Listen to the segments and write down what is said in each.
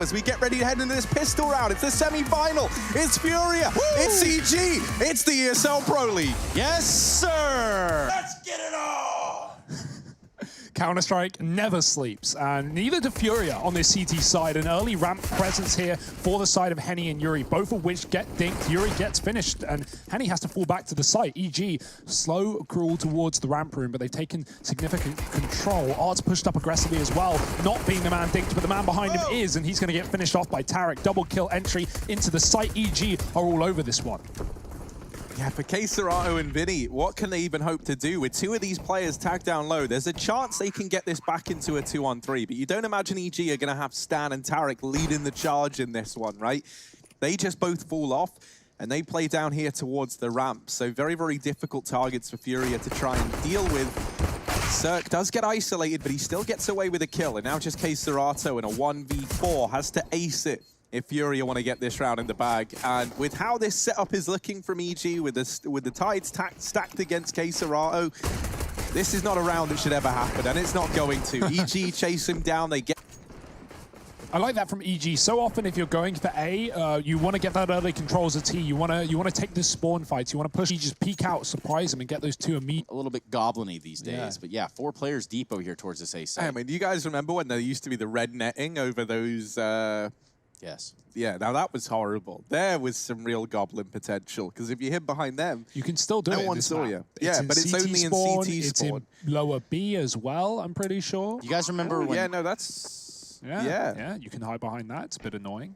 As we get ready to head into this pistol round, it's the semi-final. It's FURIA, it's CG, it's the ESL Pro League. Yes, sir! Let's get it on! Counter-Strike never sleeps, and neither do FURIA on this CT side. An early ramp presence here for the side of Henny and Yuri, both of which get dinked. Yuri gets finished, and Henny has to fall back to the site. EG, slow crawl towards the ramp room, but they've taken significant control. Art's pushed up aggressively as well, not being the man dinked, but the man behind him is, and he's going to get finished off by Tarek. Double kill entry into the site. EG are all over this one. Yeah, for Cesarato and Vinny, what can they even hope to do? With two of these players tagged down low, there's a chance they can get this back into a 2-on-3, but you don't imagine EG are going to have Stan and Tarek leading the charge in this one, right? They just both fall off, and they play down here towards the ramp, so very, very difficult targets for FURIA to try and deal with. Cirque does get isolated, but he still gets away with a kill, and now just Cesarato in a 1v4 has to ace it if FURIA want to get this round in the bag. And with how this setup is looking from EG, with the tides stacked against Cesarato, this is not a round that should ever happen, and it's not going to. EG chase him down, they get... I like that from EG. So often, if you're going for A, you want to get that early control as a T. You want to take the spawn fights. You want to push. You just peek out, surprise them, and get those two immediate. A little bit goblin-y these days, Yeah. But yeah, 4 players deep over here towards this A side. I mean, do you guys remember when there used to be the red netting over those... Yes. Yeah, now that was horrible. There was some real goblin potential, because if you hid behind them, You can still do it. no in one this saw map. you. Yeah, but it's only in CT It's spawn. in lower B as well, I'm pretty sure. You guys remember when? Yeah, no, that's... Yeah, you can hide behind that. It's a bit annoying.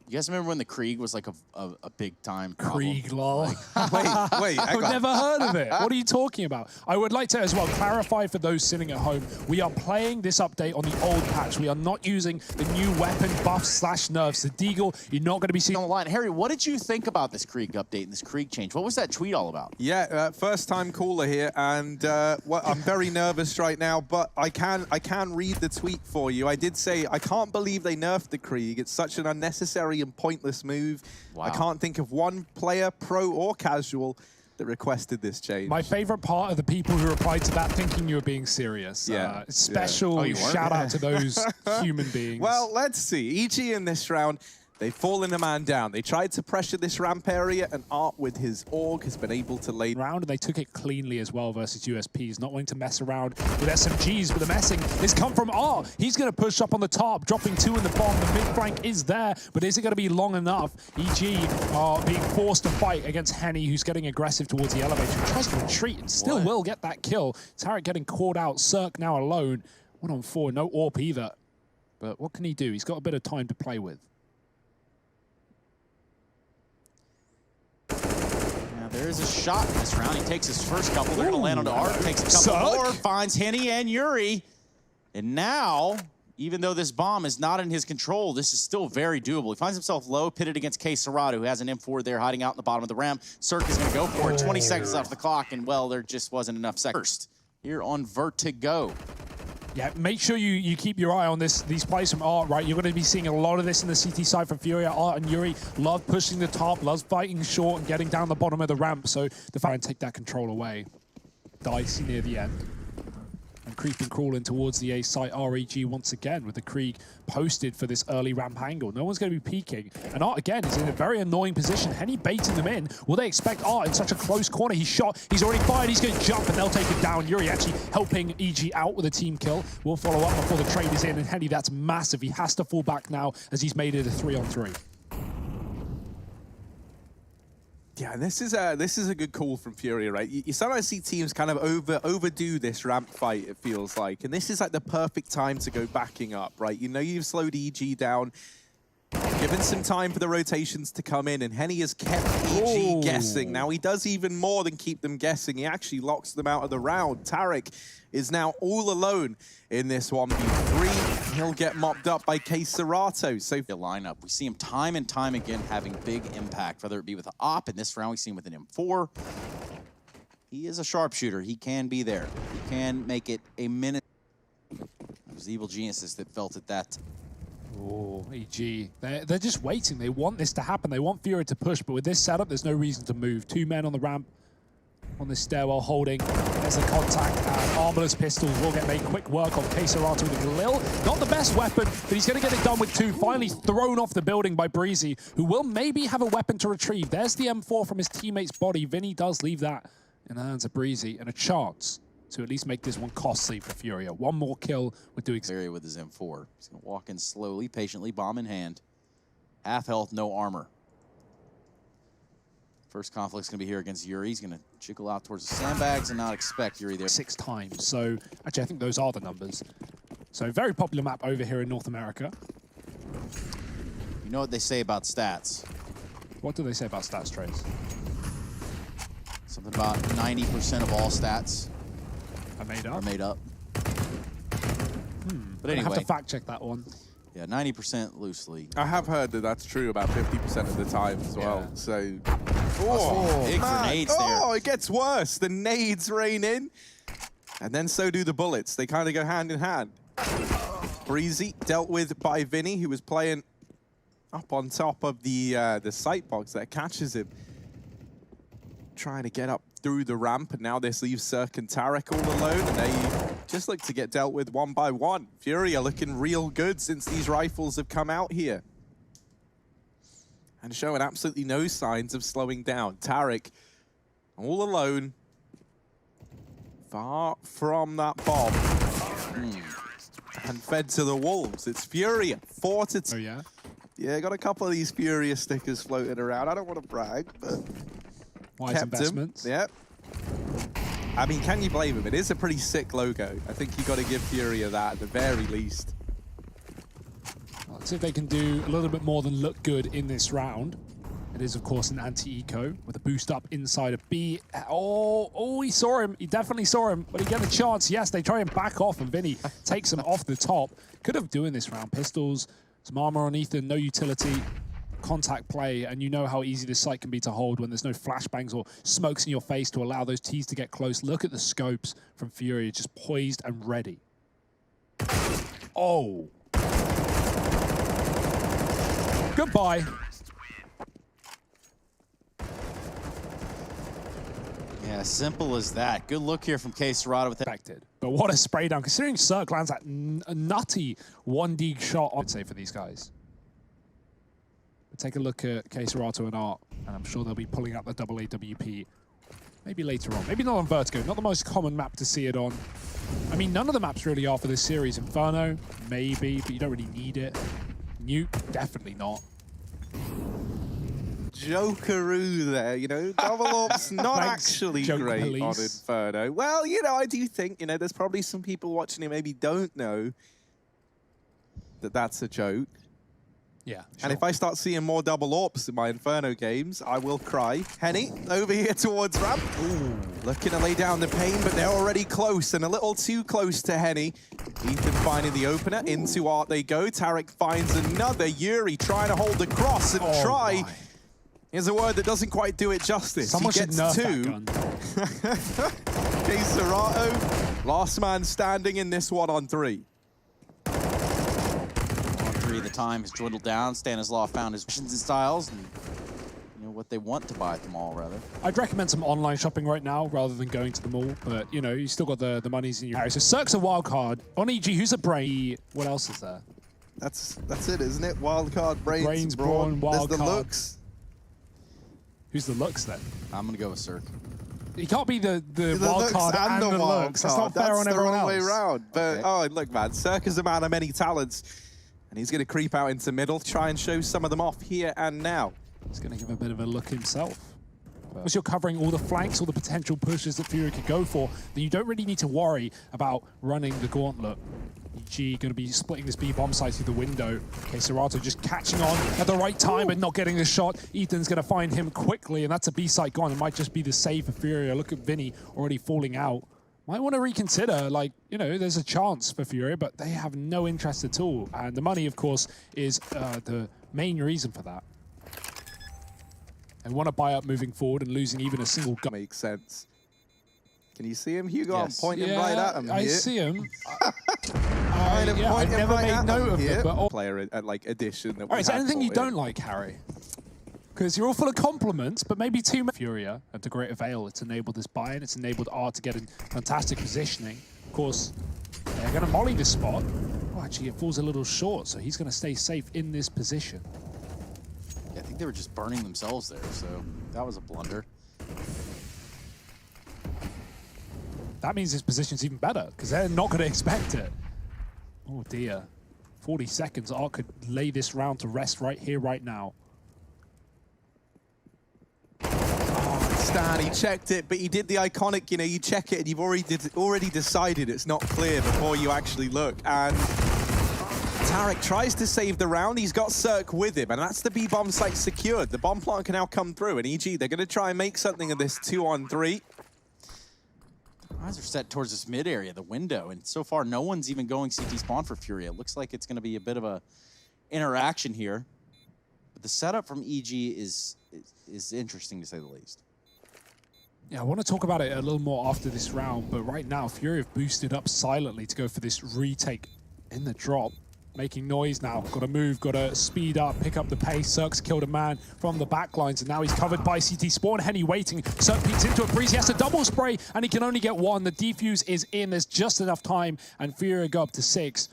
You guys remember when the Krieg was like a big time problem? Krieg, lol. Wait, I've never heard of it. What are you talking about? I would like to as well clarify for those sitting at home, we are playing this update on the old patch. We are not using the new weapon buffs / nerfs. The Deagle, you're not going to be seeing On the line, Harry, what did you think about this Krieg update and this Krieg change? What was that tweet all about? Yeah, first time caller here, and well, I'm very nervous right now, but I can read the tweet for you. I did say, I can't believe they nerfed the Krieg. It's such an unnecessary and pointless move. Wow. I can't think of one player, pro or casual, that requested this change. My favorite part of the people who replied to that thinking you were being serious. Yeah. Special Oh, you weren't? shout out to those human beings. Well, let's see. EG in this round, they've fallen a man down. They tried to pressure this ramp area, and Art with his AUG has been able to lay round, and they took it cleanly as well versus USPs, not wanting to mess around with SMGs, but the messing has come from Art. He's going to push up on the top, dropping 2 in the bomb. The mid flank is there, but is it going to be long enough? EG are being forced to fight against Henny, who's getting aggressive towards the elevator. He tries to retreat and still will get that kill. Tarek getting caught out. Cirque now alone. 1-on-4, no AWP either. But what can he do? He's got a bit of time to play with. There is a shot in this round. He takes his first couple. They're going to land onto Art. Takes a couple more. Finds Henny and Yuri. And now, even though this bomb is not in his control, this is still very doable. He finds himself low, pitted against Cesarato, who has an M4 there hiding out in the bottom of the ramp. Cirque is going to go for it. 20 seconds left of the clock, and, well, there just wasn't enough seconds. First, here on Vertigo. Yeah, make sure you keep your eye on these plays from Art, right? You're going to be seeing a lot of this in the CT side from FURIA. Art and Yuri love pushing the top, loves fighting short and getting down the bottom of the ramp, so the fan take that control away. Dicey near the end. And creeping, crawling towards the A site, REG once again with the Krieg posted for this early ramp angle. No one's going to be peeking. And Art, again, is in a very annoying position. Henny baiting them in. Will they expect Art in such a close corner? He's shot. He's already fired. He's going to jump, and they'll take him down. Yuri actually helping EG out with a team kill. We'll follow up before the trade is in. And Henny, that's massive. He has to fall back now as he's made it a 3-on-3. Yeah, this is a good call from FURIA, right? You sometimes see teams kind of overdo this ramp fight, it feels like. And this is like the perfect time to go backing up, right? You know you've slowed EG down, given some time for the rotations to come in, and Henny has kept EG guessing. Now he does even more than keep them guessing. He actually locks them out of the round. Tarek is now all alone in this 1v3. He'll get mopped up by Cesarato. So The lineup, we see him time and time again having big impact, whether it be with an AWP. In this round, we see him with an M4. He is a sharpshooter. He can be there. He can make it a minute. It was Evil Geniuses that felt it that. Oh, EG. They're just waiting. They want this to happen. They want FURIA to push, but with this setup, there's no reason to move. 2 men on the ramp. on this stairwell holding. There's a contact, and Armorless Pistols will get made quick work on Keserato with a Lil. Not the best weapon, but he's going to get it done with 2. Finally thrown off the building by Breezy, who will maybe have a weapon to retrieve. There's the M4 from his teammate's body. Vinny does leave that in the hands of Breezy, and a chance to at least make this one costly for FURIA. One more kill would do exactly. With his M4. He's going to walk in slowly, patiently, bomb in hand. Half health, no armor. First conflict's going to be here against Yuri. He's going to jiggle out towards the sandbags and not expect Yuri there. 6 times. So actually, I think those are the numbers. So very popular map over here in North America. You know what they say about stats? What do they say about stats, Trace? Something about 90% of all stats Are made up. But anyway, I have to fact check that one. Yeah, 90% loosely. I have heard that that's true about 50% of the time as well. So, Big grenades there. Oh, it gets worse. The nades rain in, and then so do the bullets. They kind of go hand in hand. Breezy dealt with by Vinny, who was playing up on top of the sight box that catches him. Trying to get up through the ramp, and now this leaves Cirque and Tarek all alone, and they just look to get dealt with one by one. FURIA looking real good since these rifles have come out here. And showing absolutely no signs of slowing down. Tarek, all alone, far from that bomb. And fed to the wolves. It's FURIA, 4-2. Oh, yeah? Yeah, got a couple of these FURIA stickers floating around. I don't want to brag, but Wise investments. Yep. I mean, can you blame him? It is a pretty sick logo. I think you got to give FURIA that at the very least. Let's see if they can do a little bit more than look good in this round. It is, of course, an anti-eco with a boost up inside of B. Oh, he saw him. He definitely saw him. But he get a chance. Yes, they try and back off, and Vinny takes him off the top. Could have doing this round. Pistols, some armor on Ethan, no utility. Contact play, and you know how easy this site can be to hold when there's no flashbangs or smokes in your face to allow those T's to get close. Look at the scopes from FURIA, just poised and ready. Oh. Goodbye. Yeah, simple as that. Good look here from Keserato with that. Expected. But what a spray down, considering Cirque lands that nutty 1D shot, I'd say, for these guys. Take a look at Keserato and Art, and I'm sure they'll be pulling out the double AWP maybe later on. Maybe not on Vertigo, not the most common map to see it on. I mean, none of the maps really are for this series. Inferno, maybe, but you don't really need it. Nuke, definitely not. Jokeroo there, you know, double ops not actually great on Inferno. Well, you know, I do think, you know, there's probably some people watching it maybe don't know that that's a joke. Yeah, sure. And if I start seeing more double AWPs in my Inferno games, I will cry. Henny, over here towards ramp. Ooh. Looking to lay down the pain, but they're already close and a little too close to Henny. Ethan finding the opener. Into Art they go. Tarek finds another. Yuri trying to hold the cross and try. My. Here's a word that doesn't quite do it justice. Someone he gets should nerf 2. That gun. Keserato, last man standing in this 1-on-3. The time has dwindled down. Stanislav found his options and styles, and you know what they want to buy at the mall, rather. I'd recommend some online shopping right now rather than going to the mall, but you know, you still got the monies in your area. So Cirque's a wild card. On EG, who's a brain? What else is there? That's it, isn't it? Wild card, brains, brawn, wild there's the card. looks. Who's the looks then? I'm gonna go with Cirque. He can't be the wild card and the looks. That's not fair on everyone else. That's the wrong way around. But oh, look, man, Cirque is a man of many talents. And he's going to creep out into middle, try and show some of them off here and now. He's going to give a bit of a look himself. Once you're covering all the flanks, all the potential pushes that FURIA could go for, then you don't really need to worry about running the gauntlet. EG going to be splitting this B bomb site through the window. Keserato just catching on at the right time and not getting the shot. Ethan's going to find him quickly, and that's a B site gone. It might just be the save for FURIA. Look at Vinny already falling out. Might want to reconsider, like, you know, there's a chance for FURIA, but they have no interest at all. And the money, of course, is the main reason for that. They want to buy up moving forward, and losing even a single gun. Makes sense. Can you see him, Hugo? Yes. I'm pointing right at him. I here. see him. I never made note of it, but... Player, like, addition. That all right, is there anything you don't like, Harry? because you're all full of compliments, but maybe too much. FURIA and to great avail, it's enabled this buy-in, it's enabled Art to get in fantastic positioning. Of course, they're going to molly this spot. Oh, actually, it falls a little short, so he's going to stay safe in this position. Yeah, I think they were just burning themselves there, so that was a blunder. That means his position's even better, because they're not going to expect it. Oh dear. 40 seconds, Art could lay this round to rest right here, right now. Stan, he checked it, but he did the iconic, you know, you check it and you've already decided it's not clear before you actually look. And Tarek tries to save the round. He's got Cirque with him, and that's the B-bomb site secured. The bomb plant can now come through, and EG, they're going to try and make something of this 2-on-3. Eyes are set towards this mid area, the window, and so far no one's even going CT spawn for FURIA. It looks like it's going to be a bit of a interaction here. But the setup from EG is interesting to say the least. Yeah, I want to talk about it a little more after this round, but right now FURIA have boosted up silently to go for this retake in the drop. Making noise now, got to move, got to speed up, pick up the pace. Cirque's killed a man from the back lines, and now he's covered by CT spawn. Henny waiting, Cirque peeks into a breeze, he has to double spray, and he can only get one. The defuse is in, there's just enough time, and FURIA go up to 6.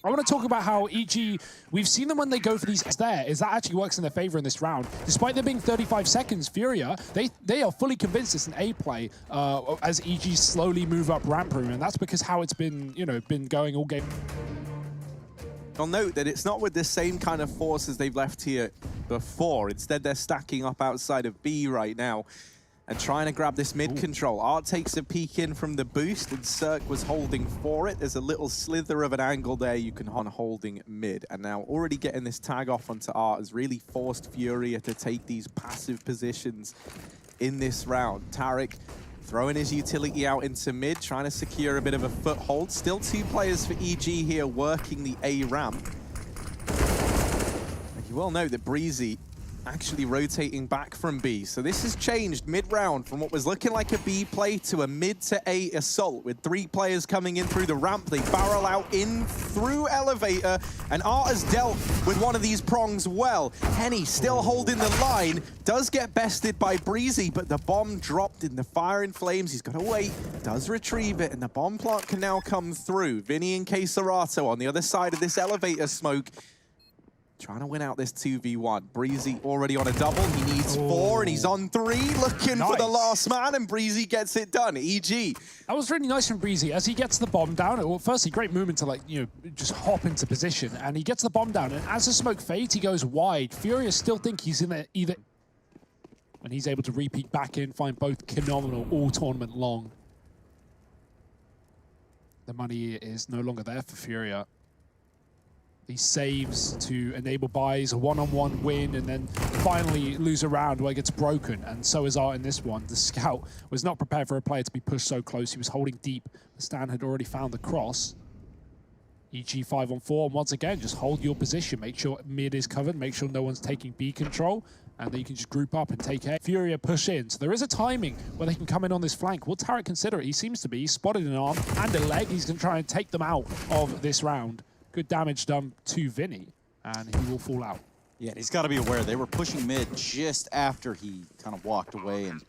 I want to talk about how EG, we've seen them when they go for these there, is that actually works in their favor in this round. Despite there being 35 seconds, FURIA, they are fully convinced it's an A play as EG slowly move up ramp room, and that's because how it's been, you know, been going all game. I'll note that it's not with the same kind of force as they've left here before. Instead, they're stacking up outside of B right now and trying to grab this mid control. Art takes a peek in from the boost, and Cirque was holding for it. There's a little slither of an angle there you can on holding mid. And now already getting this tag off onto Art has really forced FURIA to take these passive positions in this round. Tarek throwing his utility out into mid, trying to secure a bit of a foothold. Still 2 players for EG here working the A ramp. You will know that Breezy actually rotating back from B. So this has changed mid-round from what was looking like a B play to a mid to A assault with 3 players coming in through the ramp. They barrel out in through elevator, and Art has dealt with one of these prongs well. Henny still holding the line, does get bested by Breezy, but the bomb dropped in the fire and flames. He's got to wait, does retrieve it, and the bomb plant can now come through. Vinny and Queserato on the other side of this elevator smoke, trying to win out this 2v1. Breezy already on a double. He needs 4, and he's on 3, looking for the last man, and Breezy gets it done. EG. That was really nice from Breezy. As he gets the bomb down, well, firstly, great movement to, like, you know, just hop into position, and he gets the bomb down, and as the smoke fades, he goes wide. FURIA still think he's in there either, and he's able to repeat back in, find both phenomenal all tournament long. The money is no longer there for FURIA. These saves to enable buys, a one-on-one win, and then finally lose a round where it gets broken. And so is Art in this one. The scout was not prepared for a player to be pushed so close. He was holding deep. Stan had already found the cross. EG 5-on-4, and once again, just hold your position. Make sure mid is covered. Make sure no one's taking B control, and then you can just group up and take A. FURIA push in. So there is a timing where they can come in on this flank. Will Tarek consider it? He seems to be. He's spotted an arm and a leg. He's going to try and take them out of this round. Good damage done to Vinny, and he will fall out. Yeah, he's got to be aware. They were pushing mid just after he kind of walked away and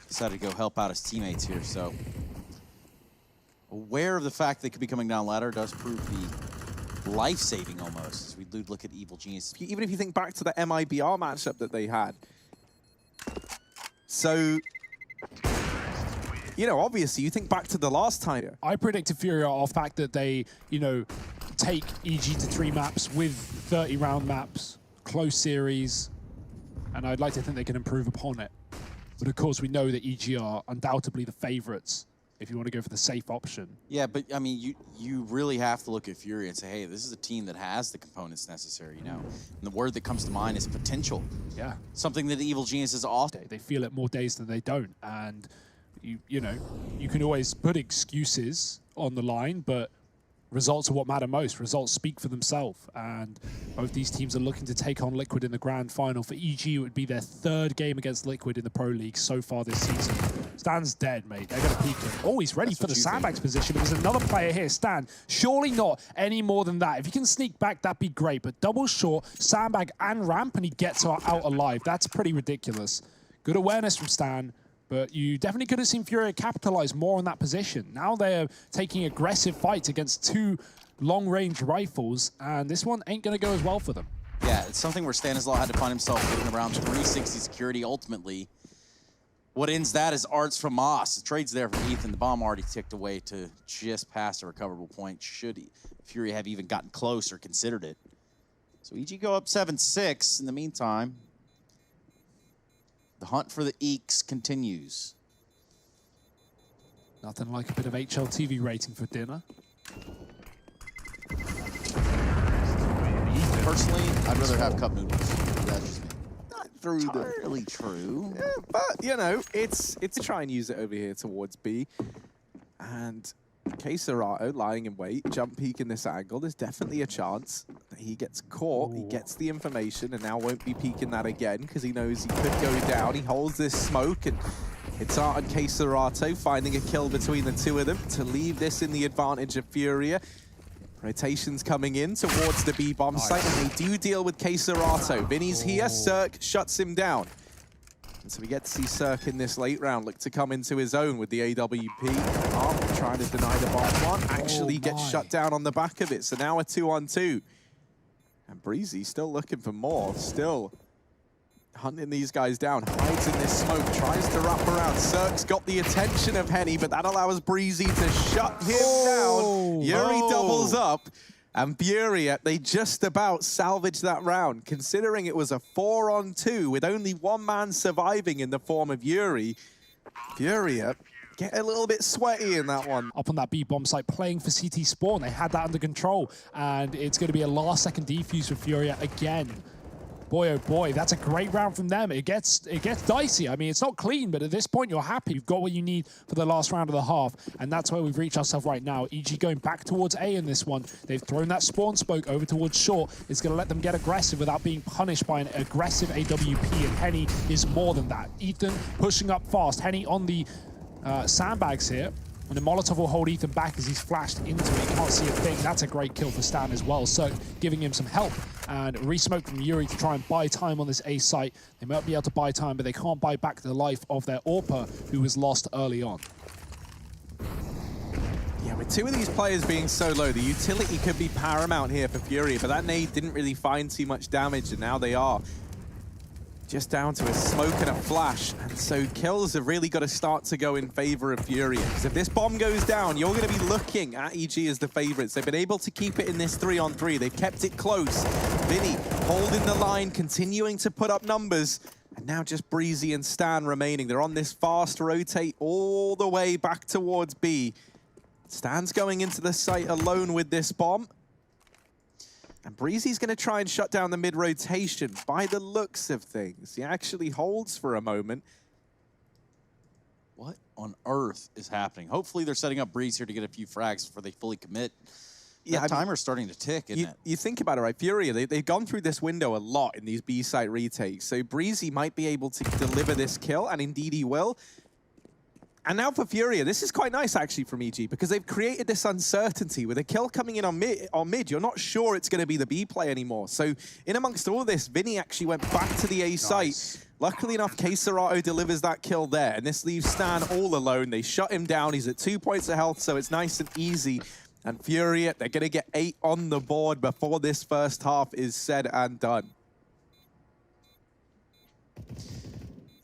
decided to go help out his teammates here. So aware of the fact they could be coming down ladder does prove the life-saving almost, as we look at Evil Genius. Even if you think back to the MIBR matchup that they had. So, you know, obviously, you think back to the last time. I predicted FURIA off the fact that they, you know, take EG to 3 maps with 30-round maps, close series, and I'd like to think they can improve upon it. But of course, we know that EG are undoubtedly the favorites if you want to go for the safe option. Yeah, but I mean, you really have to look at FURIA and say, hey, this is a team that has the components necessary, you know? And the word that comes to mind is potential. Yeah. Something that Evil Genius is often. They feel it more days than they don't, and you know, you can always put excuses on the line, but results are what matter most. Results speak for themselves, and both these teams are looking to take on Liquid in the grand final. For EG, it would be their 3rd game against Liquid in the Pro League so far this season. Stan's dead, mate. They're going to peek him. Oh, he's ready for the sandbags position. There's another player here, Stan. Surely not any more than that. If he can sneak back, that'd be great, but double short, sandbag and ramp, and he gets out alive. That's pretty ridiculous. Good awareness from Stan. But you definitely could have seen FURIA capitalize more on that position. Now they're taking aggressive fights against 2 long-range rifles, and this one ain't going to go as well for them. Yeah, it's something where Stanislaw had to find himself getting around 360 security ultimately. What ends that is arts from Moss. The trade's there from Ethan. The bomb already ticked away to just past a recoverable point. Should FURIA have even gotten close or considered it. So EG go up 7-6 in the meantime. The hunt for the Eeks continues. Nothing like a bit of HLTV rating for dinner. Personally, I'd rather have cup noodles. That's just me. Not through Entirely true. Yeah, but, you know, it's try and use it over here towards B. And Queserato lying in wait, jump peek in this angle. There's definitely a chance that he gets caught. Ooh. He gets the information and now won't be peeking that again because he knows he could go down. He holds this smoke and it's Art and Queserato finding a kill between the 2 of them to leave this in the advantage of FURIA. Rotations coming in towards the B bomb site and they do deal with Queserato. Vinny's here, Cirque shuts him down. And so we get to see Cirque in this late round look to come into his own with the AWP. Arm trying to deny the bomb one, actually gets shut down on the back of it. So now a 2-on-2. And Breezy still looking for more, still hunting these guys down, hides in this smoke, tries to wrap around. Cirque's got the attention of Henny, but that allows Breezy to shut him down. Yuri doubles up. And FURIA, they just about salvaged that round, considering it was a 4-on-2 with only 1 man surviving in the form of Yuri. FURIA get a little bit sweaty in that one. Up on that B bomb site, playing for CT Spawn. They had that under control, and it's going to be a last-second defuse for FURIA again. Boy, oh boy, that's a great round from them. It gets dicey. I mean, it's not clean, but at this point, you're happy. You've got what you need for the last round of the half, and that's where we've reached ourselves right now. EG going back towards A in this one. They've thrown that spawn smoke over towards short. It's going to let them get aggressive without being punished by an aggressive AWP, and Henny is more than that. Ethan pushing up fast. Henny on the sandbags here. And the Molotov will hold Ethan back as he's flashed into it. Can't see a thing. That's a great kill for Stan as well. So giving him some help. And re-smoke from Yuri to try and buy time on this A site. They might be able to buy time, but they can't buy back the life of their AWPer, who was lost early on. Yeah, with 2 of these players being so low, the utility could be paramount here for FURIA, but that nade didn't really find too much damage, and now they are just down to a smoke and a flash. And so kills have really got to start to go in favor of FURIA. Because if this bomb goes down, you're going to be looking at EG as the favorites. They've been able to keep it in this 3-on-3. They've kept it close. Vinny holding the line, continuing to put up numbers. And now just Breezy and Stan remaining. They're on this fast rotate all the way back towards B. Stan's going into the site alone with this bomb. And Breezy's going to try and shut down the mid-rotation by the looks of things. He actually holds for a moment. What on earth is happening? Hopefully they're setting up Breeze here to get a few frags before they fully commit. Yeah, that timer's starting to tick, isn't it? You think about it, right? FURIA, they've gone through this window a lot in these B-site retakes. So Breezy might be able to deliver this kill, and indeed he will. And now for FURIA, this is quite nice actually from EG because they've created this uncertainty with a kill coming in on mid. You're not sure it's going to be the B play anymore. So in amongst all this, Vinny actually went back to the A site. Luckily enough, Queserato delivers that kill there, and this leaves Stan all alone. They shut him down. He's at 2 points of health, so it's nice and easy. And FURIA, they're going to get 8 on the board before this first half is said and done.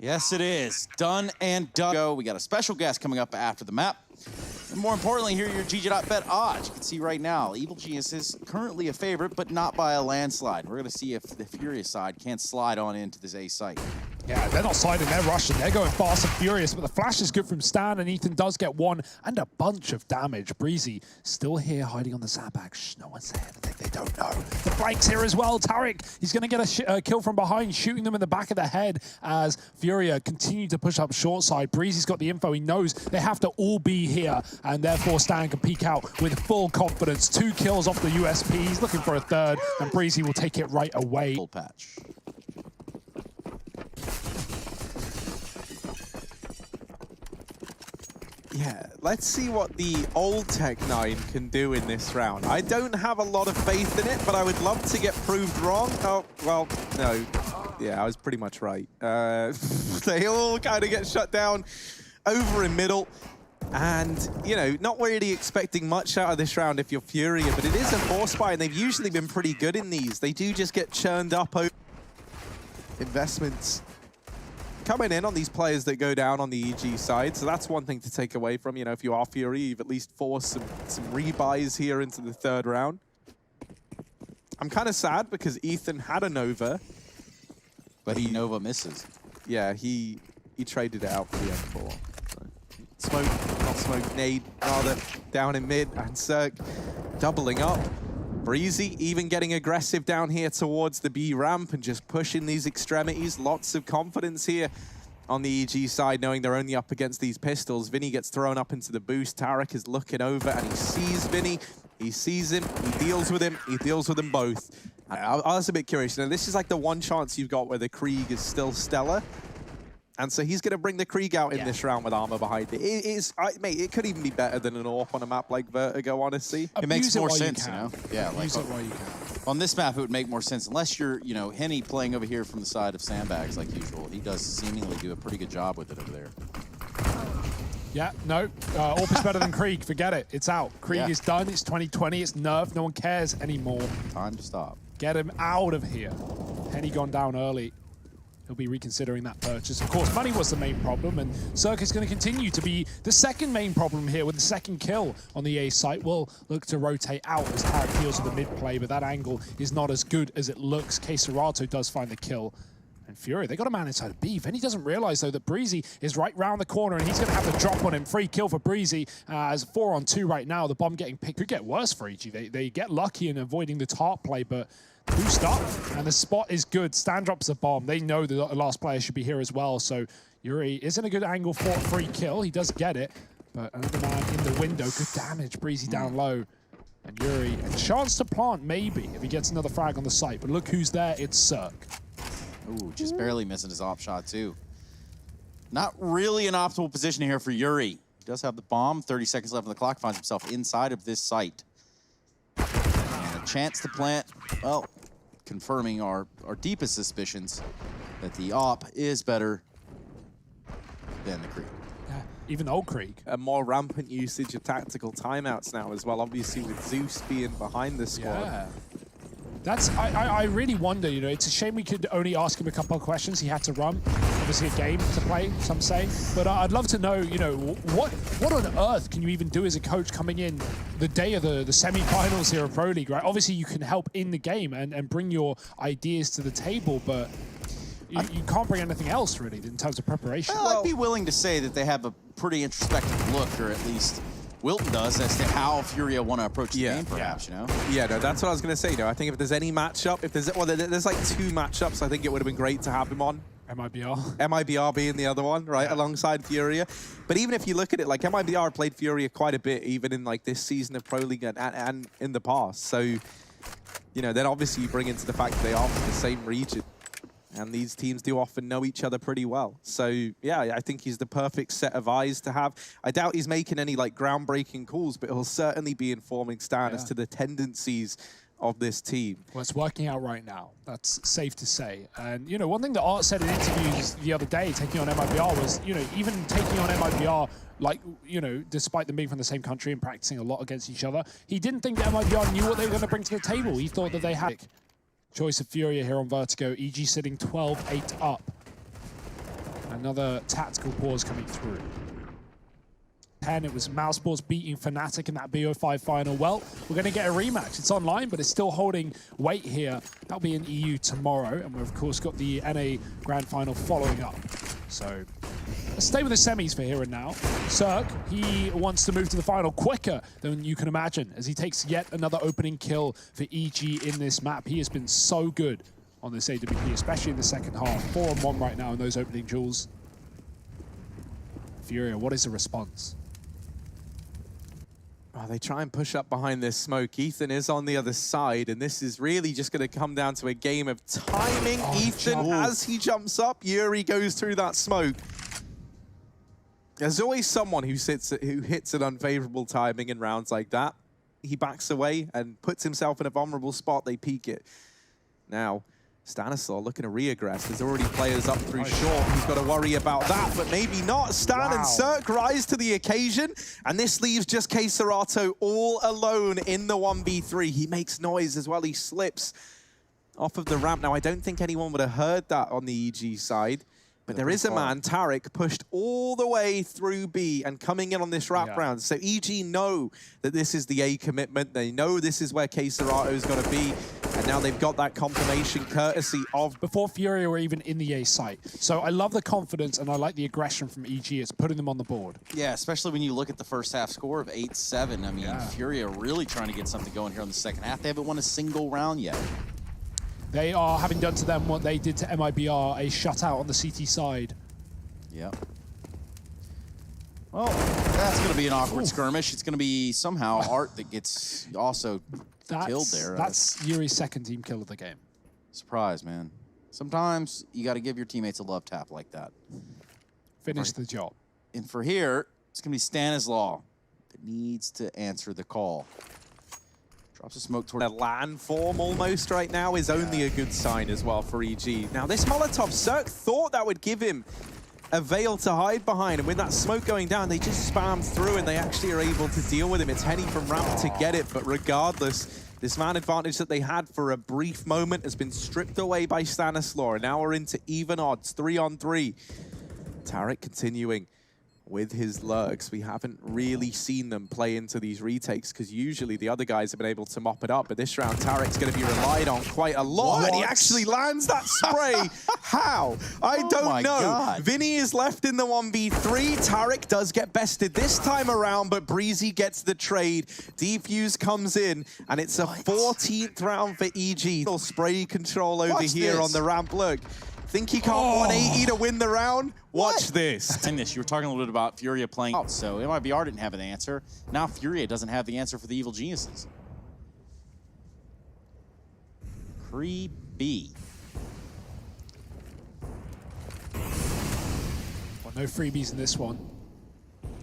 Yes, it is. Done and done. We got a special guest coming up after the map. And more importantly, here are your GG.bet odds. You can see right now, Evil Genius is currently a favorite, but not by a landslide. We're going to see if the FURIA side can slide on into this A site. Yeah, they're not sliding, they're rushing, they're going fast and furious, but the flash is good from Stan, and Ethan does get one and a bunch of damage. Breezy still here hiding on the sandbag. Shh, no one's there, they don't know. The flank's here as well. Tarek, he's going to get a kill from behind, shooting them in the back of the head as FURIA continue to push up short side. Breezy's got the info, he knows they have to all be here, and therefore Stan can peek out with full confidence. 2 kills off the USP, he's looking for a third, and Breezy will take it right away. Full patch. Yeah, let's see what the old Tech9 can do in this round. I don't have a lot of faith in it, but I would love to get proved wrong. Oh, well, no. Yeah, I was pretty much right. They all kind of get shut down over in middle. And, you know, not really expecting much out of this round if you're FURIA, but it is a force buy, and they've usually been pretty good in these. They do just get churned up over investments coming in on these players that go down on the EG side. So that's one thing to take away from, you know, if you are FURIA, you've at least forced some rebuys here into the 3rd round. I'm kind of sad because Ethan had a Nova. But he Nova misses. Yeah, he traded it out for the M4. So, smoke, not smoke, nade, rather, down in mid, and Cirque doubling up. Breezy even getting aggressive down here towards the B ramp and just pushing these extremities. Lots of confidence here on the EG side, knowing they're only up against these pistols. Vinny gets thrown up into the boost. Tarek is looking over and he sees Vinny. He sees him, he deals with him, he deals with them both. I was a bit curious. Now, this is like the one chance you've got where the Krieg is still stellar. And so he's going to bring the Krieg out in this round with armor behind it. Mate, it could even be better than an AWP on a map like Vertigo, honestly. It makes more sense, you know? Yeah, like Use it while you can. On this map, it would make more sense, unless you're, you know, Henny playing over here from the side of sandbags like usual. He does seemingly do a pretty good job with it over there. Yeah, no, AWP is better than Krieg, forget it, it's out. Krieg is done, it's 2020, it's nerfed, no one cares anymore. Time to stop. Get him out of here. Henny gone down early. He'll be reconsidering that purchase. Of course, money was the main problem, and Cirque is going to continue to be the second main problem here with the 2nd kill on the A site. We'll look to rotate out as Tarek deals with the mid play, but that angle is not as good as it looks. Keserato does find the kill. And FURIA, they got a man inside of B. And he doesn't realize, though, that Breezy is right round the corner, and he's going to have to drop on him. Free kill for Breezy as 4-on-2 right now. The bomb getting picked could get worse for EG. They get lucky in avoiding the top play, but boost up, and the spot is good. Stan drops a bomb. They know the last player should be here as well, so Yuri is in a good angle for a free kill. He does get it, but another man in the window. Good damage. Breezy down low. And Yuri, a chance to plant, maybe, if he gets another frag on the site. But look who's there. It's Cirque. Ooh, just barely missing his op shot, too. Not really an optimal position here for Yuri. He does have the bomb. 30 seconds left on the clock. Finds himself inside of this site. And a chance to plant, well, confirming our deepest suspicions that the op is better than the Krieg. Yeah, even old Krieg. A more rampant usage of tactical timeouts now as well, obviously with Zeus being behind the squad. Yeah. That's, I really wonder, you know, it's a shame we could only ask him a couple of questions. He had to run, obviously a game to play, some say. But I'd love to know, you know, what on earth can you even do as a coach coming in the day of the semi-finals here of Pro League, right? Obviously you can help in the game and bring your ideas to the table, but you can't bring anything else really in terms of preparation. Well, I'd be willing to say that they have a pretty introspective look, or at least Wilton does, as to how FURIA want to approach the game, perhaps, you know? Yeah, no, that's what I was going to say, you know. I think if there's any matchup, there's like 2 matchups I think it would have been great to have him on. MIBR being the other one, right, alongside FURIA. But even if you look at it, like MIBR played FURIA quite a bit, even in like this season of Pro League and in the past. So, you know, then obviously you bring into the fact that they are from the same region. And these teams do often know each other pretty well. So, yeah, I think he's the perfect set of eyes to have. I doubt he's making any, like, groundbreaking calls, but he'll certainly be informing Stan as to the tendencies of this team. Well, it's working out right now. That's safe to say. And, you know, one thing that Art said in interviews the other day, taking on MIBR, was, you know, even taking on MIBR, like, you know, despite them being from the same country and practicing a lot against each other, he didn't think that MIBR knew what they were going to bring to the table. He thought that they had choice of FURIA here on Vertigo. EG sitting 12-8 up. Another tactical pause coming through. 10. It was Mousesports beating Fnatic in that BO5 final. Well, we're going to get a rematch. It's online, but it's still holding weight here. That'll be in EU tomorrow, and we've, of course, got the NA Grand Final following up. So let's stay with the semis for here and now. Cirque, he wants to move to the final quicker than you can imagine, as he takes yet another opening kill for EG in this map. He has been so good on this AWP, especially in the second half. 4-on-1 right now in those opening duels. FURIA, what is the response? Oh, they try and push up behind this smoke. Ethan is on the other side, and this is really just going to come down to a game of timing. Ethan, as he jumps up, Yuri goes through that smoke. There's always someone who hits an unfavorable timing in rounds like that. He backs away and puts himself in a vulnerable spot. They peek it. Now, Stanislaw looking to re-aggress. There's already players up through short. He's got to worry about that, but maybe not. Stan and Cirque rise to the occasion, and this leaves just Keserato all alone in the 1v3. He makes noise as well. He slips off of the ramp. Now, I don't think anyone would have heard that on the EG side, but there is a man, Tarek, pushed all the way through B and coming in on this wrap round. So EG know that this is the A commitment. They know this is where Keserato is going to be. And now they've got that confirmation courtesy of... Before FURIA were even in the A site. So I love the confidence and I like the aggression from EG. It's putting them on the board. Yeah, especially when you look at the first half score of 8-7. I mean, FURIA really trying to get something going here in the second half. They haven't won a single round yet. They are having done to them what they did to MIBR, a shutout on the CT side. Yep. Well, that's going to be an awkward skirmish. It's going to be somehow Art that gets also killed there. That's Yuri's second team kill of the game. Surprise, man. Sometimes you got to give your teammates a love tap like that. Finish the job. And for here, it's going to be Stanislaw that needs to answer the call. Drops a smoke toward a landform almost right now is only a good sign as well for EG. Now this Molotov, Cirque thought that would give him a veil to hide behind, and with that smoke going down, they just spam through and they actually are able to deal with him. It's Henny from ramp to get it, but regardless, this man advantage that they had for a brief moment has been stripped away by Stanislaw, and now we're into even odds, 3-on-3. Tarek continuing with his lurks. We haven't really seen them play into these retakes because usually the other guys have been able to mop it up, but this round Tarek's going to be relied on quite a lot, and he actually lands that spray. How? I don't know. God. Vinny is left in the 1v3. Tarek does get bested this time around, but Breezy gets the trade. Defuse comes in, and it's a 14th round for EG. Spray control over here on the ramp. Look. Think he can't 180 to win the round? Watch this. In this, you were talking a little bit about FURIA playing out, so MIBR didn't have an answer. Now FURIA doesn't have the answer for the Evil Geniuses. Creepy. Well, no freebies in this one.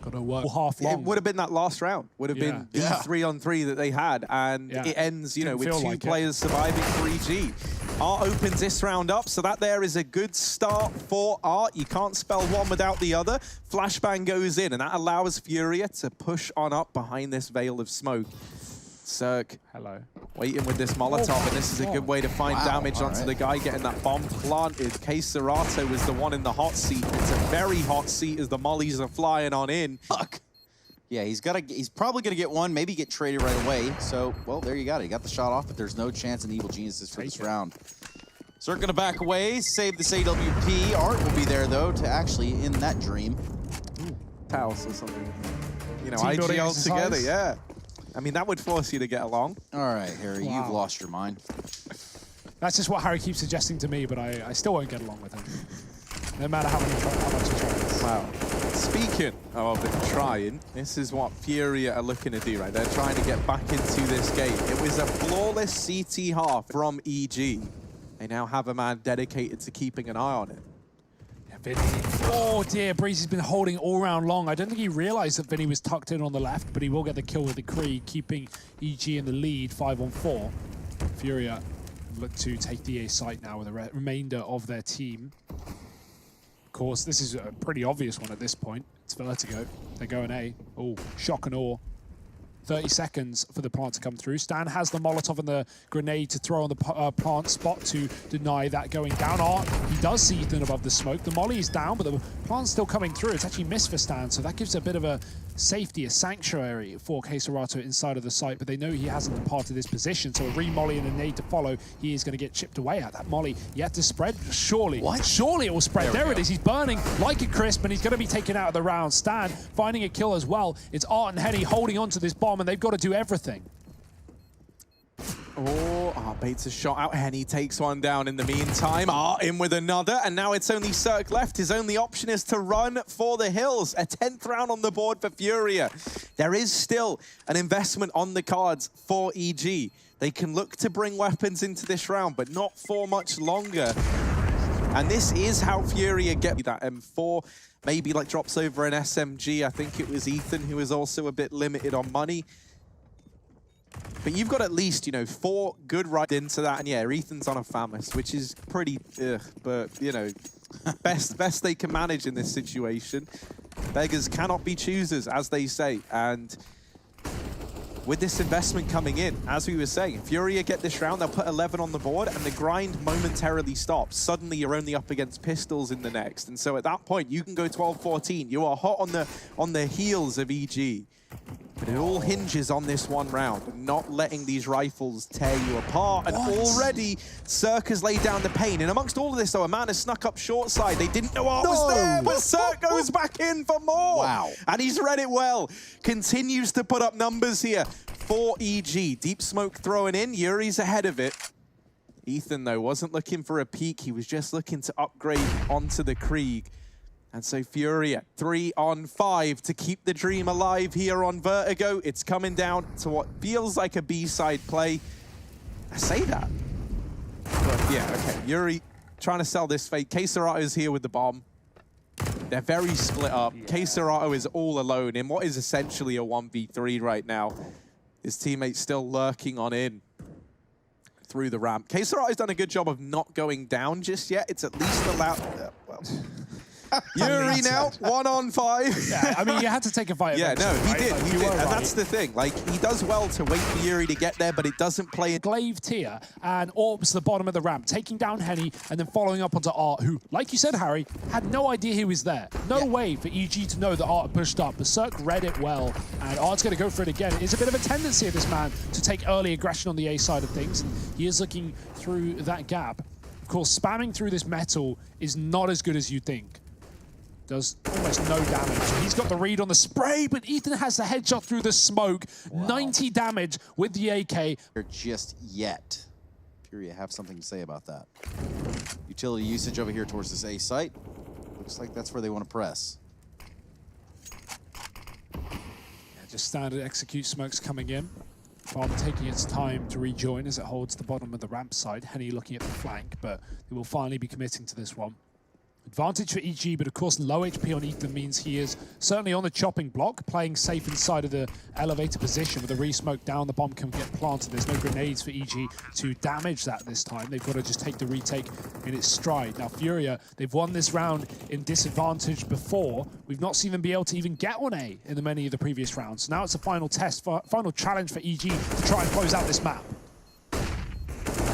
Got to work half long. It would have been that last round. Would have been the 3-on-3 that they had, and it ends, you know, with two players surviving for EG. Art opens this round up, so that there is a good start for Art. You can't spell one without the other. Flashbang goes in, and that allows FURIA to push on up behind this veil of smoke. Cirque waiting with this Molotov, and this is a good way to find damage onto the guy getting that bomb planted. Keserato was the one in the hot seat. It's a very hot seat as the mollies are flying on in. Yeah, he's probably gonna get one, maybe get traded right away. So, well, there you got it. He got the shot off, but there's no chance in Evil Geniuses for this round. Cirque gonna back away, save this AWP. Art will be there though to actually end that dream. Taos or something. You know, IGL together, yeah. I mean, that would force you to get along. All right, Harry, you've lost your mind. That's just what Harry keeps suggesting to me, but I still won't get along with him. No matter how much he tries. Wow. Speaking of trying, this is what FURIA are looking to do, right? They're trying to get back into this game. It was a flawless CT half from EG. They now have a man dedicated to keeping an eye on it. Vinny. Oh dear, Breezy's been holding all round long. I don't think he realized that Vinny was tucked in on the left, but he will get the kill with the Kree, keeping EG in the lead, 5-on-4. FURIA look to take the A site now with the remainder of their team. Of course, this is a pretty obvious one at this point. It's Vertigo. They're going A. Oh, shock and awe. 30 seconds for the plant to come through. Stan has the Molotov and the grenade to throw on the plant spot to deny that going down. Art, he does see Ethan above the smoke. The molly is down, but the plant's still coming through. It's actually missed for Stan, so that gives a bit of a safety, a sanctuary for Keiserato inside of the site, but they know he hasn't departed his position, so a re-molly and a nade to follow, he is going to get chipped away at. That molly yet to spread, surely. What? Surely it will spread. There it is, he's burning like a crisp, and he's going to be taken out of the round. Stan finding a kill as well. It's Art and Henny holding on to this bomb, and they've got to do everything. Oh, baits a shot out. Henny takes one down in the meantime. Art in with another, and now it's only Cirque left. His only option is to run for the hills. A 10th round on the board for FURIA. There is still an investment on the cards for EG. They can look to bring weapons into this round, but not for much longer. And this is how FURIA get that M4. Maybe like drops over an SMG. I think it was Ethan who was also a bit limited on money. But you've got at least, you know, 4 good rides into that. And yeah, Ethan's on a FAMAS, which is pretty, but, you know, best they can manage in this situation. Beggars cannot be choosers, as they say. And with this investment coming in, as we were saying, if FURIA get this round, they'll put 11 on the board, and the grind momentarily stops. Suddenly, you're only up against pistols in the next. And so at that point, you can go 12-14. You are hot on the heels of EG. But it all hinges on this one round, and not letting these rifles tear you apart. And already, Cirque has laid down the pain. And amongst all of this, though, a man has snuck up short side. They didn't know Art was there, but Cirque goes back in for more. Wow. And he's read it well. Continues to put up numbers here for EG. Deep smoke throwing in. Yuri's ahead of it. Ethan, though, wasn't looking for a peek. He was just looking to upgrade onto the Krieg. And so FURIA, 3 on 5 to keep the dream alive here on Vertigo. It's coming down to what feels like a B-side play. I say that. But yeah, okay. Yuri trying to sell this fake. Keiserato is here with the bomb. They're very split up. Yeah. Keiserato is all alone in what is essentially a 1v3 right now. His teammate's still lurking on in through the ramp. Keiserato has done a good job of not going down just yet. It's at least allowed... well. Yuri now, 1 on 5. Yeah, I mean, you had to take a fight. Yeah, no, he right? did. Like, he did. Right. And that's the thing. Like, he does well to wait for Yuri to get there, but it doesn't play it. Glaive tier and Orbs the bottom of the ramp, taking down Henny and then following up onto Art, who, like you said, Harry, had no idea he was there. No way for EG to know that Art had pushed up. Berserk read it well, and Art's going to go for it again. It's a bit of a tendency of this man to take early aggression on the A side of things. He is looking through that gap. Of course, spamming through this metal is not as good as you think. Does almost no damage. He's got the read on the spray, but Ethan has the headshot through the smoke. Wow. 90 damage with the AK. Just yet. FURIA have something to say about that. Utility usage over here towards this A site. Looks like that's where they want to press. Yeah, just standard execute smokes coming in. Bomb taking its time to rejoin as it holds the bottom of the ramp side. Henny looking at the flank, but they will finally be committing to this one. Advantage for EG, but of course low HP on Ethan means he is certainly on the chopping block, playing safe inside of the elevator position with a re-smoke down. The bomb can get planted. There's no grenades for EG to damage that this time. They've got to just take the retake in its stride. Now FURIA, they've won this round in disadvantage before. We've not seen them be able to even get on A in many of the previous rounds. Now it's a final test, final challenge for EG to try and close out this map.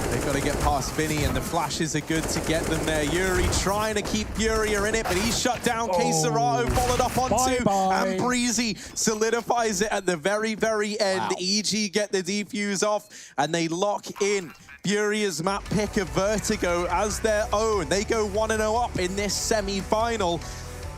They've got to get past Vinny, and the flashes are good to get them there. Yuri trying to keep FURIA in it, but he's shut down. Keiserato followed up onto, and Breezy solidifies it at the very, very end. Wow. EG get the defuse off, and they lock in FURIA's map pick of Vertigo as their own. They go 1-0 up in this semi-final.